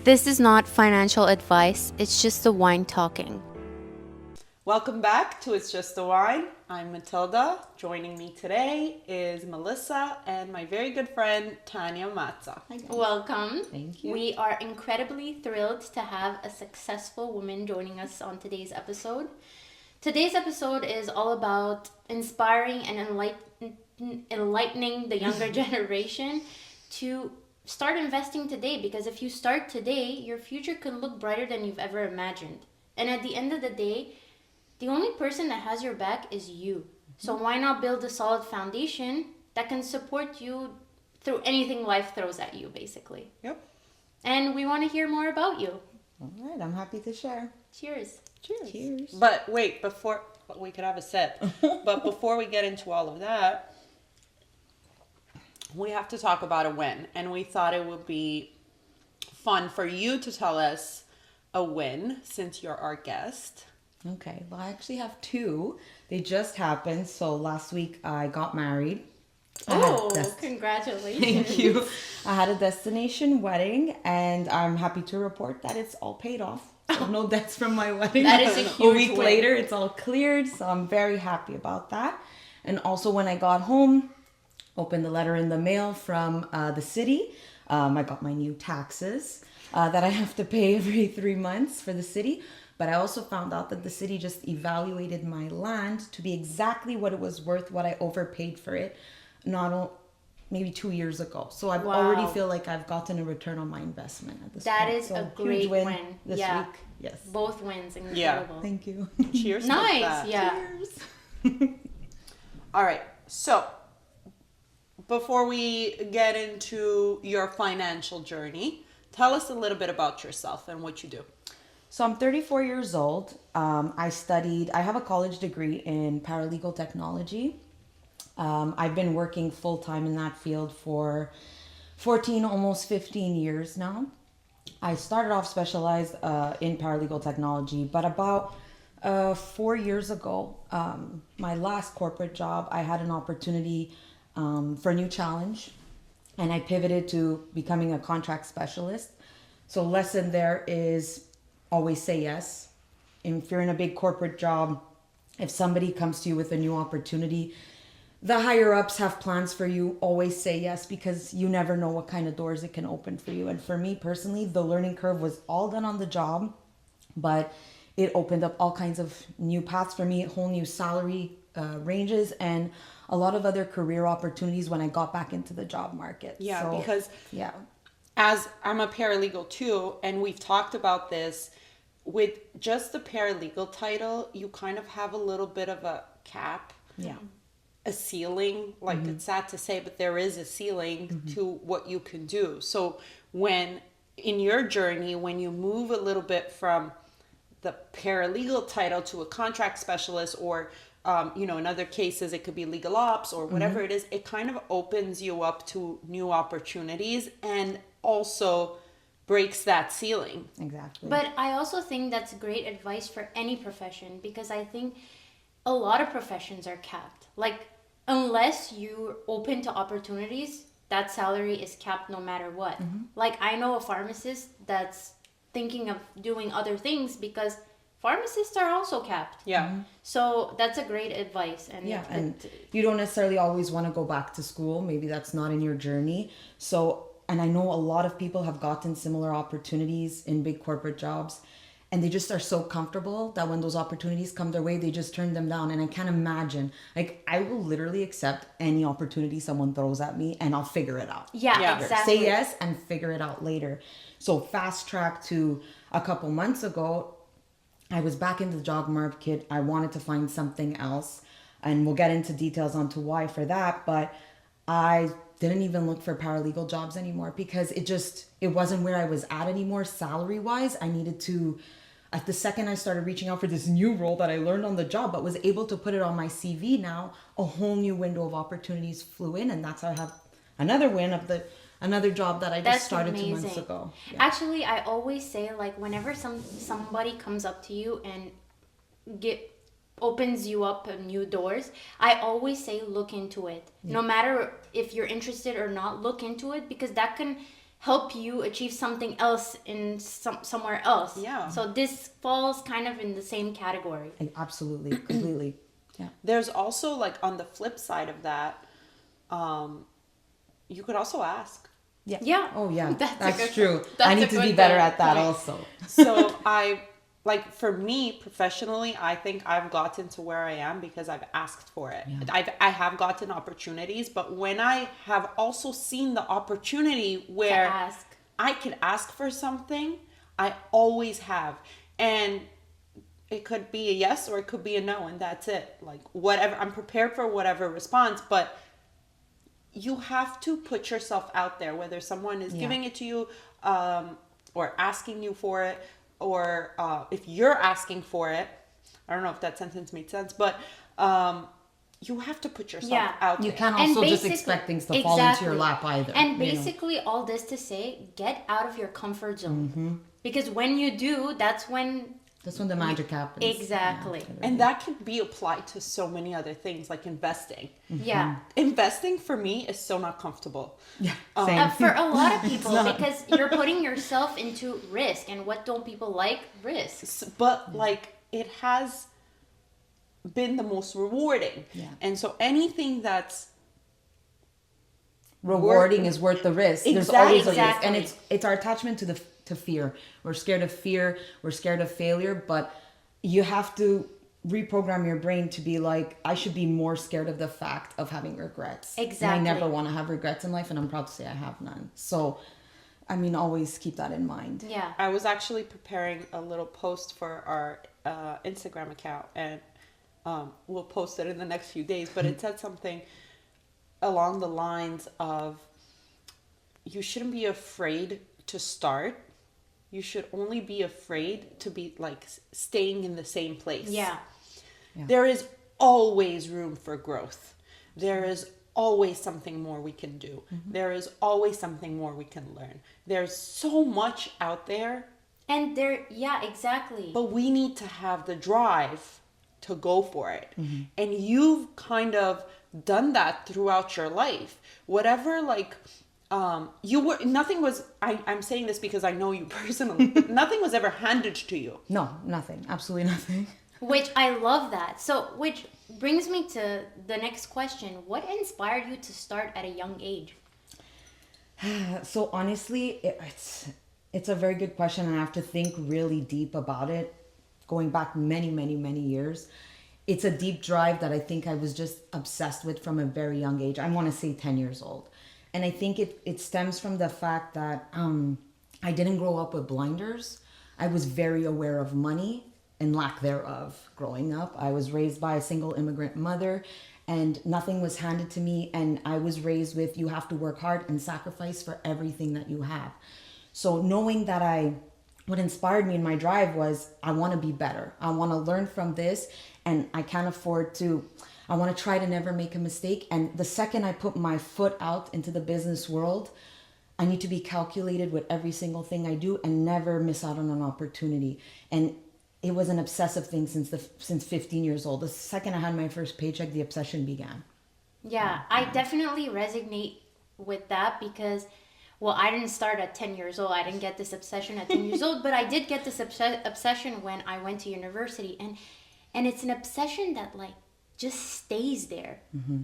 This is not financial advice, it's just the wine talking. Welcome back to It's Just a Wine. I'm Matilda. Joining me today is Melissa and my very good friend Tania Mazza. Welcome. Thank you. We are incredibly thrilled to have a successful woman joining us on today's episode. Today's episode is all about inspiring and enlightening the younger generation to start investing today, because if you start today, your future can look brighter than you've ever imagined. And at the end of the day, the only person that has your back is you. So why not build a solid foundation that can support you through anything life throws at you, basically. Yep. And we want to hear more about you. All right, I'm happy to share. Cheers. Cheers. But wait, before we could have a sip, but before we get into all of that, we have to talk about a win. And we thought it would be fun for you to tell us a win since you're our guest. Okay, well, I actually have two. They just happened. So last week I got married. Congratulations. Thank you. I had a destination wedding, and I'm happy to report that it's all paid off. So no debts from my wedding. That is a huge week win. later, it's all cleared. So I'm very happy about that. And also when I got home, opened the letter in the mail from the city. I got my new taxes that I have to pay every 3 months for the city. But I also found out that the city just evaluated my land to be exactly what it was worth, what I overpaid for it, maybe 2 years ago. So I already feel like I've gotten a return on my investment at this point. That is So, a great huge win. this Yeah. week. Yes. Both wins. Incredible. Yeah. Thank you. Cheers. to Nice. that. Yeah. Cheers. All right. So before we get into your financial journey, tell us a little bit about yourself and what you do. So I'm 34 years old. I have a college degree in paralegal technology. I've been working full time in that field for 14, almost 15 years now. I started off specialized in paralegal technology, but about 4 years ago, my last corporate job, I had an opportunity for a new challenge, and I pivoted to becoming a contract specialist. So lesson there is always say yes. If you're in a big corporate job, if somebody comes to you with a new opportunity, the higher ups have plans for you. Always say yes, because you never know what kind of doors it can open for you. And for me personally, the learning curve was all done on the job, but it opened up all kinds of new paths for me, whole new salary ranges, and a lot of other career opportunities when I got back into the job market. Yeah, So, because yeah. as I'm a paralegal too, and we've talked about this, with just the paralegal title, you kind of have a little bit of a cap. Yeah. A ceiling, like it's sad to say, but there is a ceiling to what you can do. So when in your journey, when you move a little bit from the paralegal title to a contract specialist, or in other cases it could be legal ops or whatever it is, it kind of opens you up to new opportunities and also breaks that ceiling. Exactly. But I also think that's great advice for any profession, because I think a lot of professions are capped. Like, unless you're open to opportunities, that salary is capped no matter what. Like, I know a pharmacist that's thinking of doing other things because pharmacists are also capped. Yeah. So that's a great advice. And Yeah, and you don't necessarily always want to go back to school. Maybe that's not in your journey. So, and I know a lot of people have gotten similar opportunities in big corporate jobs, and they just are so comfortable that when those opportunities come their way, they just turn them down. And I can't imagine, like, I will literally accept any opportunity someone throws at me, and I'll figure it out. yeah, exactly. Say yes and figure it out later. So fast track to a couple months ago, I was back in the job market. I wanted to find something else, and we'll get into details onto why for that. But I didn't even look for paralegal jobs anymore because it wasn't where I was at anymore salary wise. I needed to, at the second I started reaching out for this new role that I learned on the job, but was able to put it on my CV now, a whole new window of opportunities flew in, and that's how I have another win of another job that I just started 2 months ago. Yeah. Actually, I always say, like, whenever somebody comes up to you and opens you up new doors, I always say look into it. No matter if you're interested or not, look into it, because that can help you achieve something else in somewhere else. Yeah. So this falls kind of in the same category. Absolutely, completely. Yeah. There's also like on the flip side of that, you could also ask. Yeah. Yeah. Oh yeah, That's a that's good- true. that's I a need to be good, better at that point. also. So I like, for me professionally, I think I've gotten to where I am because I've asked for it. Yeah. I have gotten opportunities, but when I have also seen the opportunity where ask. I could ask for something, I always have. And it could be a yes or it could be a no, and that's it. Like, whatever, I'm prepared for whatever response, but you have to put yourself out there, whether someone is giving it to you, or asking you for it, or if you're asking for it. I don't know if that sentence made sense, but you have to put yourself out there. You can't And also just basically- expect things to fall into your lap either. And you know? basically, all this to say, get out of your comfort zone. Mm-hmm. Because when you do, that's when the magic happens. Exactly. Yeah, And that can be applied to so many other things, like investing. Yeah. Investing for me is so not comfortable. yeah. Same. For a lot of people, not. because you're putting yourself into risk, and what don't people like? Risks. But like, it has been the most rewarding. Yeah. And so anything that's Rewarding is worth the risk. There's always a risk, Exactly. and it's our attachment to fear. We're scared of fear. We're scared of failure. But you have to reprogram your brain to be like, I should be more scared of the fact of having regrets. Exactly. And I never want to have regrets in life, and I'm proud to say I have none. So, I mean, always keep that in mind. Yeah. I was actually preparing a little post for our Instagram account, and we'll post it in the next few days, but it said something along the lines of, you shouldn't be afraid to start. You should only be afraid to be like staying in the same place. Yeah. There is always room for growth. There is always something more we can do. There is always something more we can learn. There's so much out there, And there, yeah, exactly. but we need to have the drive to go for it. And you've kind of done that throughout your life. Whatever, like, nothing was, I'm saying this because I know you personally, but nothing was ever handed to you. No, nothing. Absolutely nothing. Which I love that. So, which brings me to the next question. What inspired you to start at a young age? So honestly, it's a very good question, and I have to think really deep about it. Going back many, many, many years, it's a deep drive that I think I was just obsessed with from a very young age. I want to say 10 years old, and I think it stems from the fact that I didn't grow up with blinders. I was very aware of money and lack thereof growing up. I was raised by a single immigrant mother, and nothing was handed to me, and I was raised with, you have to work hard and sacrifice for everything that you have. So knowing that what inspired me in my drive was, I want to be better. I want to learn from this, and I can't afford to, I want to try to never make a mistake. And the second I put my foot out into the business world, I need to be calculated with every single thing I do and never miss out on an opportunity. And it was an obsessive thing since 15 years old. The second I had my first paycheck, the obsession began. Yeah, I definitely resonate with that because, well, I didn't start at 10 years old. I didn't get this obsession at 10 years old, but I did get this obsession when I went to university. And it's an obsession that, like, just stays there.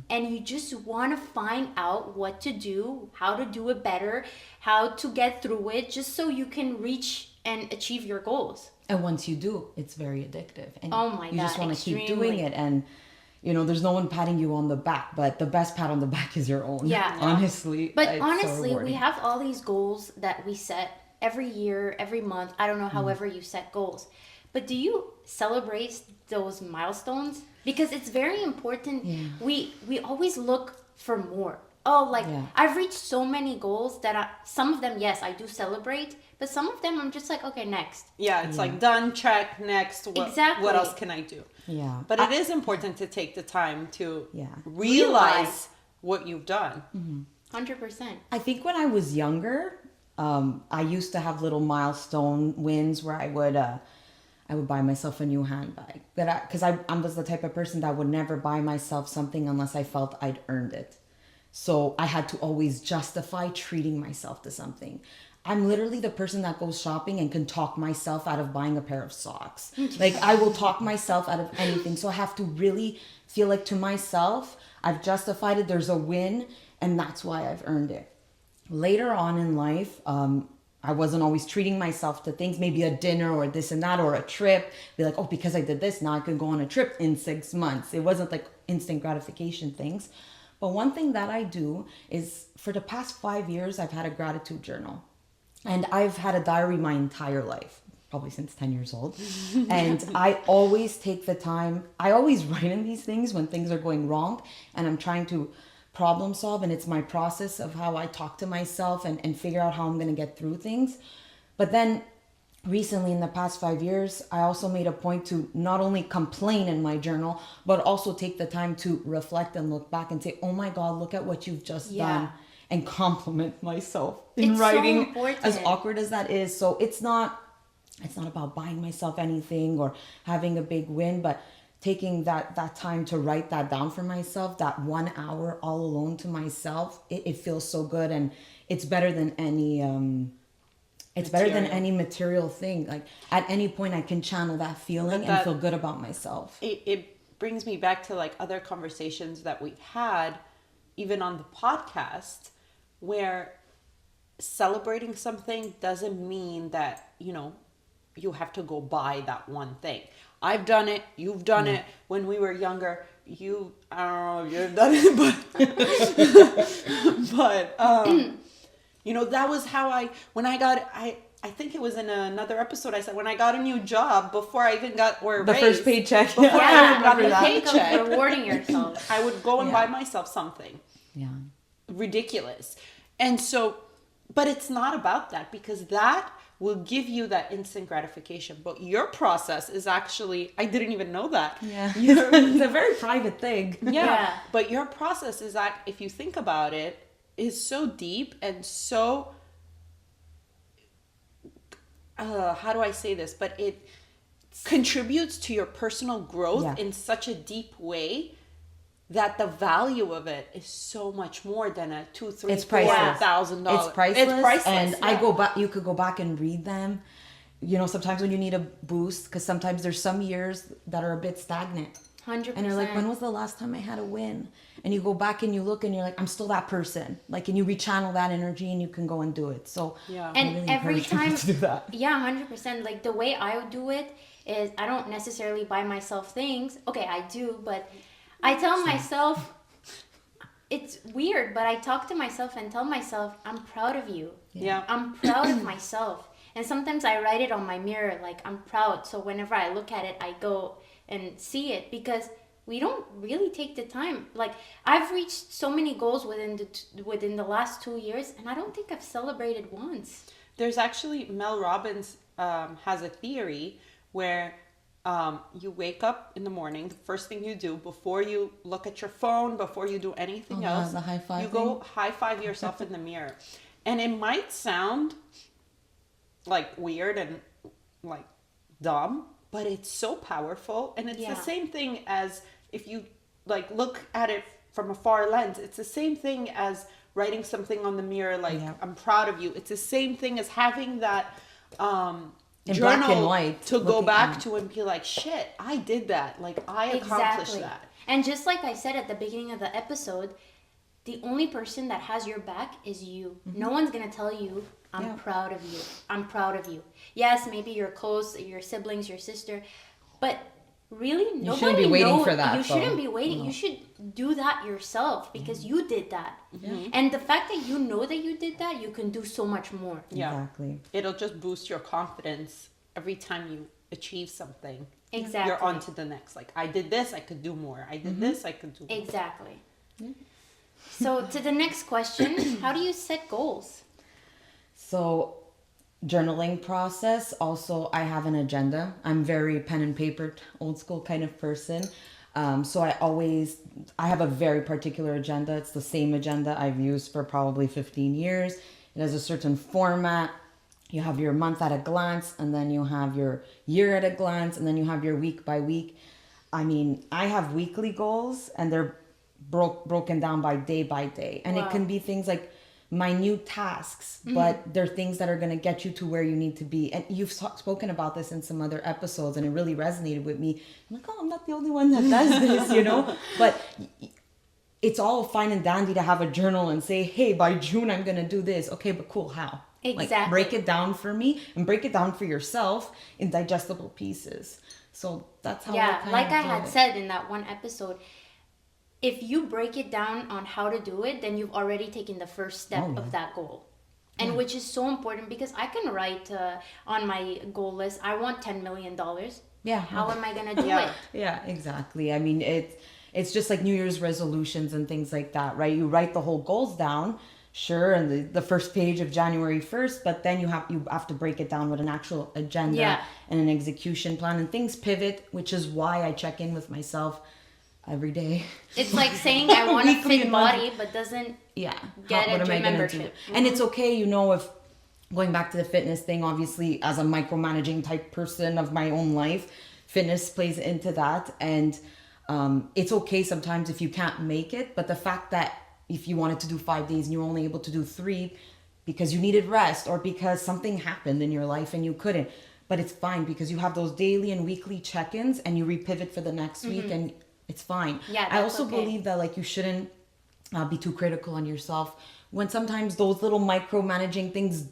And you just want to find out what to do, how to do it better, how to get through it, just so you can reach and achieve your goals. And once you do, it's very addictive. And Oh my you just God, want to keep extremely. doing it. And, there's no one patting you on the back, but the best pat on the back is your own. Yeah. Honestly. But it's so honestly, we rewarding. have all these goals that we set every year, every month. I don't know, however you set goals. But do you celebrate those milestones? Because it's very important. Yeah. We always look for more. Oh, like, Yeah. I've reached so many goals that some of them, yes, I do celebrate. But some of them, I'm just like, okay, next. Yeah, it's like, done, check, next. Exactly. What else can I do? Yeah. But it is important to take the time to Yeah. realize what you've done. 100%. I think when I was younger, I used to have little milestone wins where I would buy myself a new handbag. Because I'm just the type of person that would never buy myself something unless I felt I'd earned it. So I had to always justify treating myself to something. I'm literally the person that goes shopping and can talk myself out of buying a pair of socks. Like I will talk myself out of anything. So I have to really feel like to myself, I've justified it. There's a win, and that's why I've earned it. Later on in life, I wasn't always treating myself to things, maybe a dinner or this and that or a trip. Be like, oh, because I did this, now I can go on a trip in 6 months. It wasn't like instant gratification things. But one thing that I do is for the past 5 years, I've had a gratitude journal. And I've had a diary my entire life, probably since 10 years old. And I always take the time, I always write in these things when things are going wrong and I'm trying to problem solve. And it's my process of how I talk to myself and figure out how I'm going to get through things. But then recently in the past 5 years, I also made a point to not only complain in my journal, but also take the time to reflect and look back and say, oh my God, look at what you've just done. And compliment myself in It's writing, so important. as awkward as that is. So it's not about buying myself anything or having a big win, but taking that time to write that down for myself, that 1 hour all alone to myself, it feels so good. And it's better than any material thing. Like at any point I can channel that feeling and feel good about myself. It brings me back to like other conversations that we've had, even on the podcast, where celebrating something doesn't mean that, you have to go buy that one thing. I've done it. You've done it. When we were younger, I don't know if you've done it, but that was how I think it was in another episode. I said when I got a new job before I even got the first paycheck. Before I even got the paycheck, rewarding yourself. I would go and buy myself something. Yeah. Ridiculous. And so, but it's not about that, because that will give you that instant gratification. But your process is actually, I didn't even know that. Yeah. It's a very private thing. Yeah. But your process is that, if you think about it, is so deep and so, how do I say this? But it contributes to your personal growth in such a deep way that the value of it is so much more than a $2,000, $3,000, $4,000. It's priceless. And I go back. You could go back and read them. Sometimes when you need a boost, because sometimes there's some years that are a bit stagnant. 100%. And you're like, when was the last time I had a win? And you go back and you look and you're like, I'm still that person. Like, and you rechannel that energy and you can go and do it. So and really every time to do that. 100%. Like the way I would do it is I don't necessarily buy myself things. Okay, I do, but I tell myself, it's weird, but I talk to myself and tell myself, I'm proud of you. Yeah. I'm proud of myself. And sometimes I write it on my mirror, like, I'm proud. So whenever I look at it, I go and see it, because we don't really take the time. Like, I've reached so many goals within the last 2 years, and I don't think I've celebrated once. There's actually, Mel Robbins has a theory where you wake up in the morning, the first thing you do before you look at your phone, before you do anything else, the high five you go high five yourself in the mirror. And it might sound like weird and like dumb, but it's so powerful. And it's the same thing as, if you like look at it from a far lens, it's the same thing as writing something on the mirror, like, I'm proud of you. It's the same thing as having that in journal black and white, to go back to and be like, shit, I did that. Like, I accomplished that. And just like I said at the beginning of the episode, the only person that has your back is you. Mm-hmm. No one's going to tell you, I'm proud of you. I'm proud of you. Yes, maybe you're close, your siblings, your sister, but really, nobody You shouldn't be waiting for that. You shouldn't be waiting. No. You should do that yourself, because you did that. Mm-hmm. And the fact that you know that you did that, you can do so much more. Yeah. Exactly. It'll just boost your confidence every time you achieve something. Exactly. You're on to the next. Like, I did this, I could do more. I did this, I could do more. Exactly. Mm-hmm. So to the next question, how do you set goals? So journaling process, also I have an agenda. I'm very pen and paper, old school kind of person. So I have a very particular agenda. It's the same agenda I've used for probably 15 years. It has a certain format. You have your month at a glance, and then you have your year at a glance, and then you have your week by week. I mean, I have weekly goals, and they're broken down by day. And it can be things like minute tasks, but they're things that are going to get you to where you need to be. And you've spoken about this in some other episodes, and it really resonated with me. I'm like, oh, I'm not the only one that does this, you know? But it's all fine and dandy to have a journal and say, hey, by June, I'm going to do this. Okay, but cool, how? Exactly. Like, break it down for me and break it down for yourself in digestible pieces. So that's how I had said in that one episode, if you break it down on how to do it, then you've already taken the first step of that goal. And which is so important, because I can write on my goal list, I want $10 million. Yeah. How am I going to do it? Yeah, exactly. I mean, it's just like New Year's resolutions and things like that, right? You write the whole goals down, sure, and the first page of January 1st, but then you have to break it down with an actual agenda and an execution plan, and things pivot, which is why I check in with myself every day. It's like saying I want a fit body, but doesn't get a gym membership. And it's okay, you know, if going back to the fitness thing, obviously as a micromanaging type person of my own life, fitness plays into that. And it's okay sometimes if you can't make it, but the fact that if you wanted to do 5 days and you're only able to do 3 because you needed rest or because something happened in your life and you couldn't, but it's fine because you have those daily and weekly check-ins and you repivot for the next week, and it's fine. Yeah, I also believe that like you shouldn't be too critical on yourself when sometimes those little micromanaging things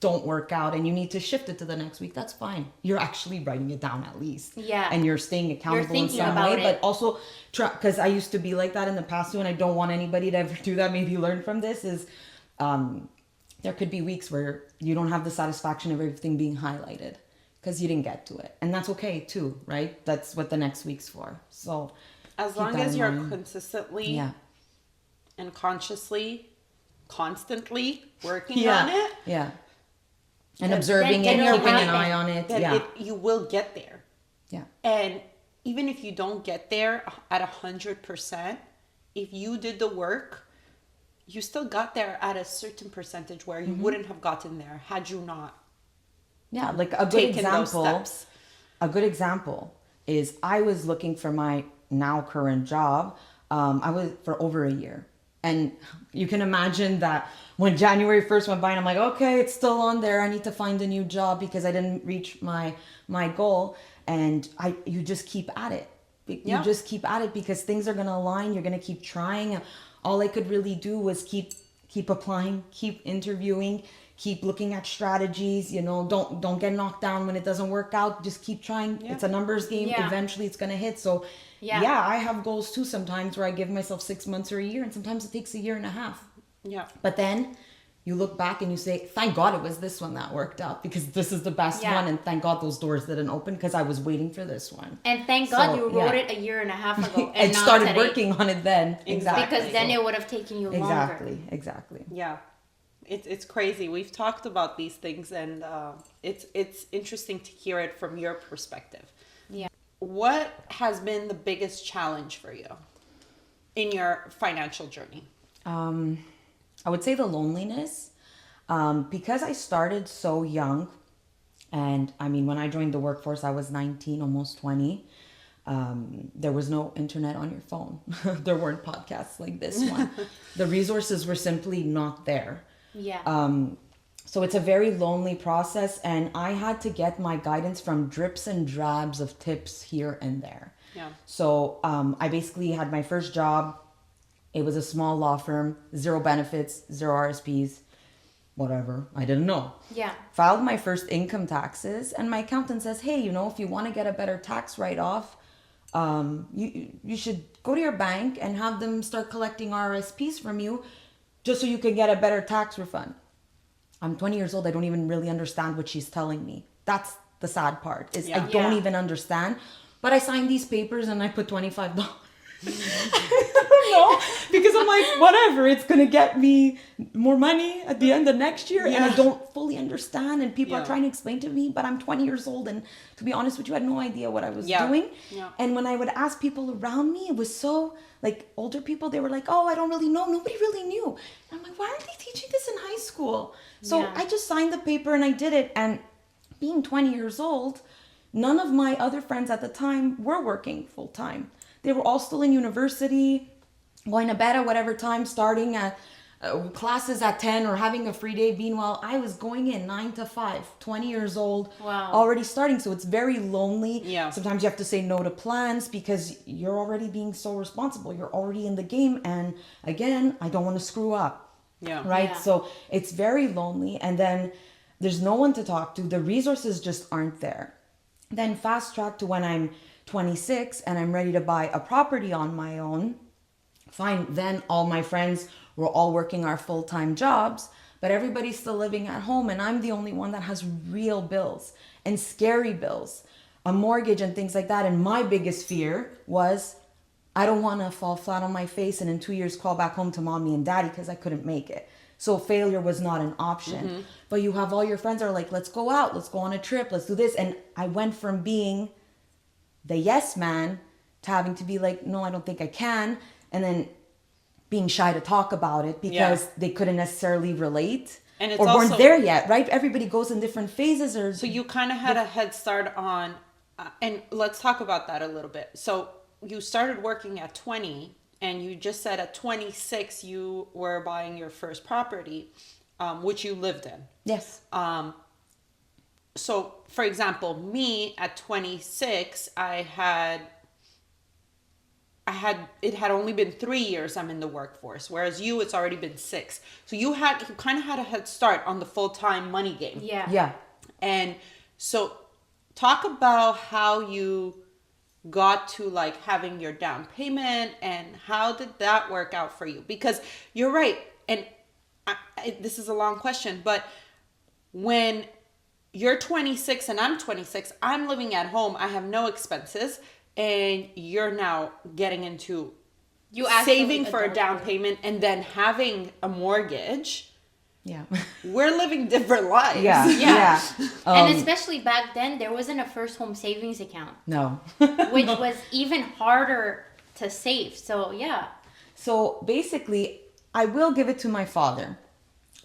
don't work out and you need to shift it to the next week. That's fine. You're actually writing it down at least. Yeah. And you're staying accountable in some way. But also, because I used to be like that in the past too, and I don't want anybody to ever do that. Maybe learn from this is there could be weeks where you don't have the satisfaction of everything being highlighted because you didn't get to it. And that's okay too, right? That's what the next week's for. So as long as you're consistently and constantly working on it. Yeah. And observing it, keeping an eye on it. You will get there. Yeah. And even if you don't get there at 100%, if you did the work, you still got there at a certain percentage where you wouldn't have gotten there had you not. Yeah, like a good example. A good example is I was looking for my now current job. I was for over a year. And you can imagine that when January 1st went by and I'm like, okay, it's still on there. I need to find a new job because I didn't reach my goal. And you just keep at it. You just keep at it because things are going to align. You're going to keep trying. All I could really do was keep applying, keep interviewing, keep looking at strategies. You know, don't get knocked down when it doesn't work out. Just keep trying. It's a numbers game. Eventually it's going to hit. So I have goals too sometimes where I give myself 6 months or a year, and sometimes it takes a year and a half. Yeah. But then you look back and you say, thank God it was this one that worked out because this is the best one, and thank God those doors didn't open because I was waiting for this one. And thank God you wrote it a year and a half ago and not started today. Working on it then. Exactly. Because then it would have taken you longer. Exactly. Yeah. It's crazy. We've talked about these things, and it's interesting to hear it from your perspective. Yeah. What has been the biggest challenge for you in your financial journey? I would say the loneliness, because I started so young, and I mean, when I joined the workforce, I was 19, almost 20. There was no internet on your phone. There weren't podcasts like this one. The resources were simply not there. Yeah. So it's a very lonely process, and I had to get my guidance from drips and drabs of tips here and there. Yeah. So I basically had my first job. It was a small law firm, 0 benefits, 0 RSPs, whatever. I didn't know. Yeah. Filed my first income taxes, and my accountant says, hey, you know, if you want to get a better tax write-off, you should go to your bank and have them start collecting RSPs from you just so you can get a better tax refund. I'm 20 years old. I don't even really understand what she's telling me. That's the sad part is I don't even understand. But I signed these papers and I put $25. I don't know, because I'm like, whatever, it's going to get me more money at the end of next year. And I don't fully understand. And people are trying to explain to me, but I'm 20 years old. And to be honest with you, I had no idea what I was doing. Yeah. And when I would ask people around me, it was so like older people, they were like, oh, I don't really know. Nobody really knew. And I'm like, why aren't they teaching this in high school? So I just signed the paper and I did it. And being 20 years old, none of my other friends at the time were working full time. They were all still in university. going to bed at whatever time, starting at classes at 10 or having a free day. Meanwhile, I was going in 9 to 5, 20 years old, Wow. already starting. So it's very lonely. Yeah. Sometimes you have to say no to plans because you're already being so responsible. You're already in the game. And again, I don't want to screw up. Yeah. Right. Yeah. So it's very lonely. And then there's no one to talk to. The resources just aren't there. Then fast track to when I'm 26 and I'm ready to buy a property on my own. Fine. Then all my friends were all working our full-time jobs, but everybody's still living at home. And I'm the only one that has real bills and scary bills, a mortgage and things like that. And my biggest fear was I don't want to fall flat on my face and in 2 years call back home to mommy and daddy because I couldn't make it. So failure was not an option. But you have all your friends are like, let's go out, let's go on a trip, let's do this. And I went from being the yes man to having to be like, no, I don't think I can. And then being shy to talk about it because they couldn't necessarily relate And it's or also, weren't there yet, right? Everybody goes in different phases. Or so you kind of had a head start on, and let's talk about that a little bit. So you started working at 20, and you just said at 26 you were buying your first property, which you lived in. Yes. So for example, me at 26, it had only been 3 years I'm in the workforce, whereas you, it's already been 6. So you kind of had a head start on the full-time money game. Yeah. Yeah. And so talk about how you got to like having your down payment and how did that work out for you? Because you're right. And this is a long question, but when you're 26 and I'm 26, I'm living at home. I have no expenses. And you're now getting into saving for a down payment and then having a mortgage. Yeah. We're living different lives. Yeah. Yeah. Yeah. And especially back then, there wasn't a first home savings account, No. which was even harder to save. So, yeah. So basically, I will give it to my father.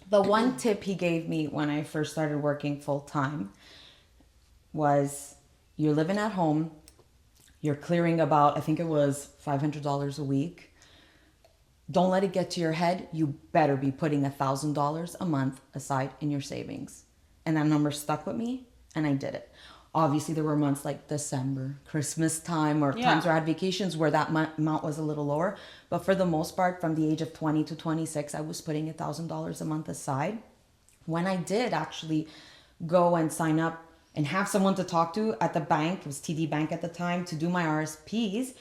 The one tip he gave me when I first started working full time was you're living at home. You're clearing about, I think it was $500 a week. Don't let it get to your head. You better be putting $1,000 a month aside in your savings. And that number stuck with me and I did it. Obviously, there were months like December, Christmas time, or times where I had vacations where that amount was a little lower. But for the most part, from the age of 20 to 26, I was putting $1,000 a month aside. When I did actually go and sign up and have someone to talk to at the bank, it was TD Bank at the time, to do my RSPs,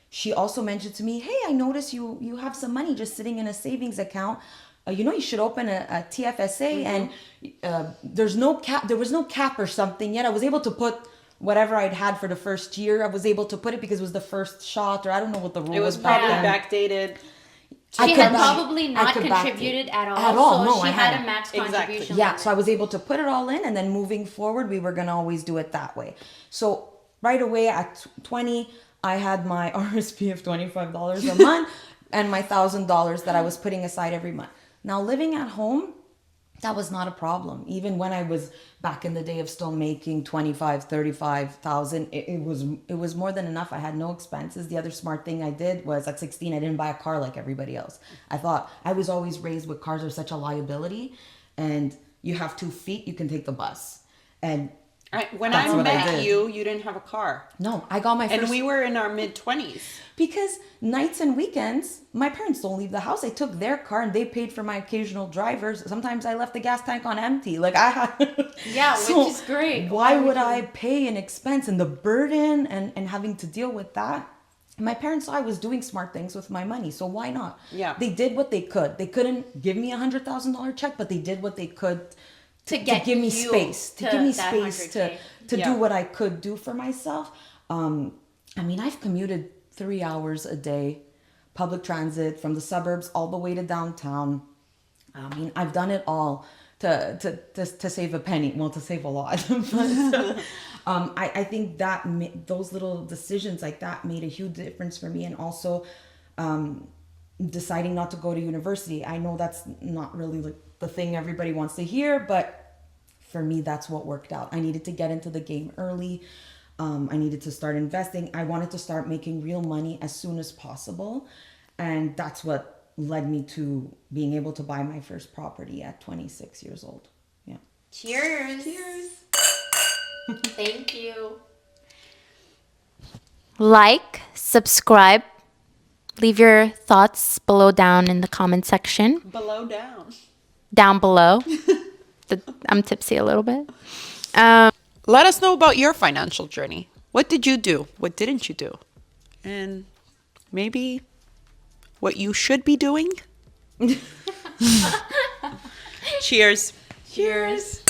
she also mentioned to me, hey, I noticed you have some money just sitting in a savings account. You should open a TFSA and there was no cap or something yet. I was able to put whatever I'd had for the first year. I was able to put it because it was the first shot, or I don't know what the rule It was back probably then. backdated. She had probably not contributed at all. So No, she I had hadn't. a max Exactly. contribution. Yeah, limit. so I was able to put it all in, and then moving forward, we were going to always do it that way. So right away at 20, I had my RSP of $25 a month and my $1,000 that I was putting aside every month. Now, living at home, that was not a problem. Even when I was back in the day of still making 25, 35,000, it was more than enough. I had no expenses. The other smart thing I did was at 16, I didn't buy a car like everybody else. I thought I was always raised with cars are such a liability, and you have 2 feet, you can take the bus. And When That's I what I met did. you didn't have a car. no, I got my first. And we were in our mid-20s. Because nights and weekends, my parents don't leave the house. I took their car and they paid for my occasional drivers. Sometimes I left the gas tank on empty. Like I had. Yeah, which is great. Why would I pay an expense and the burden and having to deal with that? My parents saw I was doing smart things with my money, so why not? Yeah. They did what they could. They couldn't give me $100,000 check, but they did what they could to give me you space, to to give me that space 100K. to Yeah. do what I could do for myself. I mean, I've commuted 3 hours a day, public transit from the suburbs all the way to downtown. I mean, I've done it all to save a penny. Well, to save a lot. But, I think that those little decisions like that made a huge difference for me. And also deciding not to go to university. I know that's not really like the thing everybody wants to hear, but for me, that's what worked out. I needed to get into the game early. I needed to start investing. I wanted to start making real money as soon as possible. And that's what led me to being able to buy my first property at 26 years old. Yeah. Cheers. Cheers. Thank you. Like, subscribe, leave your thoughts below down in the comment section. Below down. Down below. I'm tipsy a little bit. Let us know about your financial journey. What did you do? What didn't you do? And maybe what you should be doing? Cheers. Cheers.